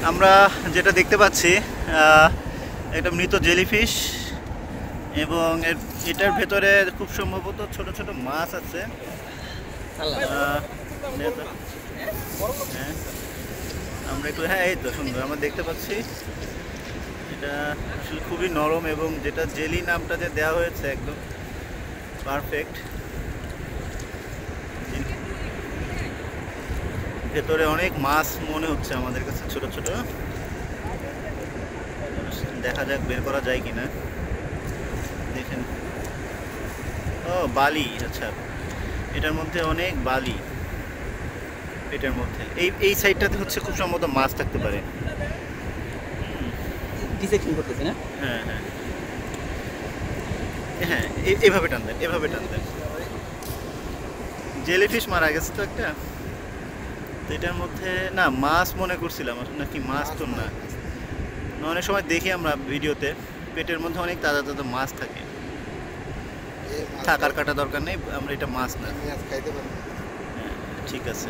আমরা যেটা দেখতে পাচ্ছি একটা মৃত জেলিফিশ এবং এটার ভেতরে খুব সম্ভবত ছোট ছোট মাছ আছে। আমরা একটু এই তো সুন্দর আমরা দেখতে পাচ্ছি। এটা আসলে খুবই নরম এবং যেটা জেলি নামটা যে দেওয়া হয়েছে একদম পারফেক্ট। ভেতরে অনেক মাছ মনে হচ্ছে আমাদের কাছে ছোট ছোট। দেখা যাক বের করা যায় কিনা। দেখেন, ও বালি, আচ্ছা এটার মধ্যে অনেক বালি। এটার মধ্যে এই সাইডটাতে হচ্ছে খুব সম্ভবত মাছ থাকতে পারে। ডিসেকশন করতেছে না? হ্যাঁ হ্যাঁ হ্যাঁ, এভাবে টান দেন, এভাবে টান দেন। জেলিফিশ মারা গেছে তো একটা, তো এটার মধ্যে না মাছ মনে করছিলাম, নাকি মাছ তো না। অনেক সময় দেখি আমরা ভিডিওতে পেটের মধ্যে অনেক তাজা তাজা মাছ থাকে। থাকার কাটা দরকার নেই, আমরা এটা মাছ না। খাইতে পারি। ঠিক আছে।